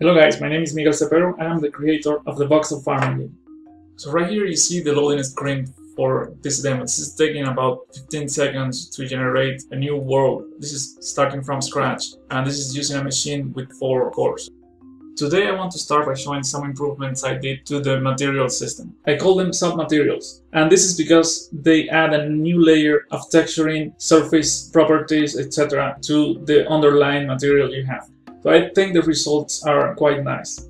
Hello guys, my name is Miguel Cepero and I'm the creator of the Voxel farm engine. So right here you see the loading screen for this demo. This is taking about 15 seconds to generate a new world. This is starting from scratch and this is using a machine with 4 cores. Today I want to start by showing some improvements I did to the material system. I call them submaterials, and this is because they add a new layer of texturing, surface properties, etc. to the underlying material you have. So I think the results are quite nice.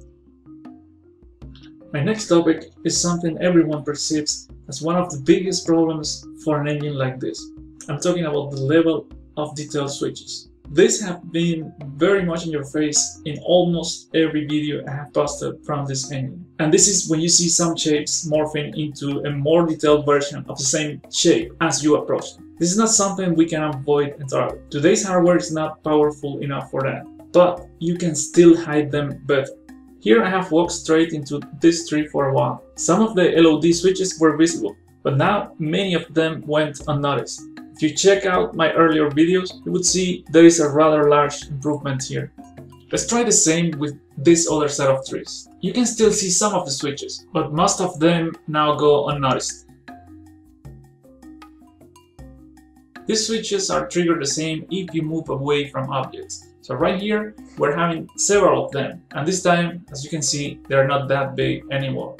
My next topic is something everyone perceives as one of the biggest problems for an engine like this. I'm talking about the level of detail switches. These have been very much in your face in almost every video I have posted from this engine. And this is when you see some shapes morphing into a more detailed version of the same shape as you approach them. This is not something we can avoid entirely. Today's hardware is not powerful enough for that, but you can still hide them better. Here I have walked straight into this tree for a while. Some of the LOD switches were visible, but now many of them went unnoticed. If you check out my earlier videos, you would see there is a rather large improvement here. Let's try the same with this other set of trees. You can still see some of the switches, but most of them now go unnoticed. These switches are triggered the same if you move away from objects. So right here, we're having several of them, and this time, as you can see, they're not that big anymore.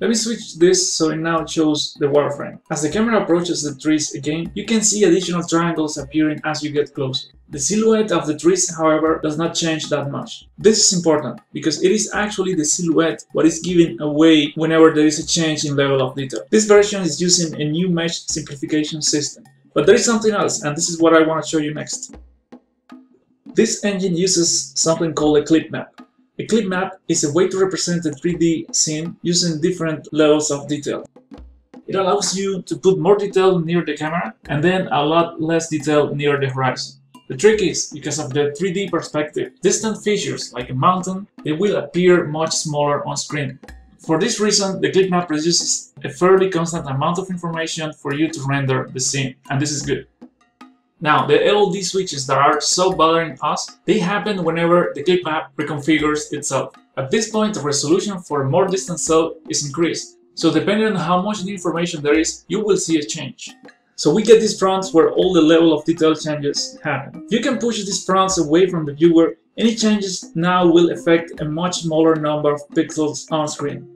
Let me switch this so it now shows the wireframe. As the camera approaches the trees again, you can see additional triangles appearing as you get closer. The silhouette of the trees, however, does not change that much. This is important because it is actually the silhouette what is given away whenever there is a change in level of detail. This version is using a new mesh simplification system. But there is something else, and this is what I want to show you next. This engine uses something called a Clipmap. A Clipmap is a way to represent a 3D scene using different levels of detail. It allows you to put more detail near the camera and then a lot less detail near the horizon. The trick is, because of the 3D perspective, distant features like a mountain, they will appear much smaller on screen. For this reason, the Clipmap produces a fairly constant amount of information for you to render the scene, and this is good. Now, the LOD switches that are so bothering us, they happen whenever the Clipmap reconfigures itself. At this point, the resolution for a more distant cell is increased, so depending on how much new information there is, you will see a change. So we get these fronts where all the level of detail changes happen. You can push these fronts away from the viewer. Any changes now will affect a much smaller number of pixels on screen.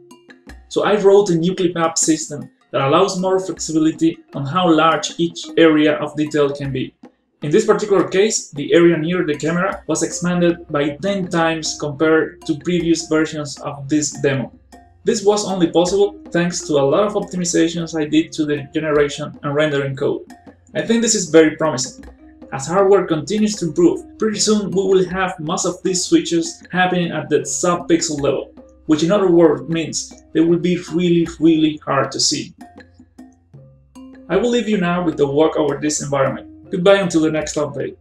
So I wrote a new Clipmap system that allows more flexibility on how large each area of detail can be. In this particular case, the area near the camera was expanded by 10 times compared to previous versions of this demo. This was only possible thanks to a lot of optimizations I did to the generation and rendering code. I think this is very promising. As hardware continues to improve, pretty soon we will have most of these switches happening at the sub-pixel level, which in other words means they will be really hard to see. I will leave you now with the walk over this environment. Goodbye until the next update.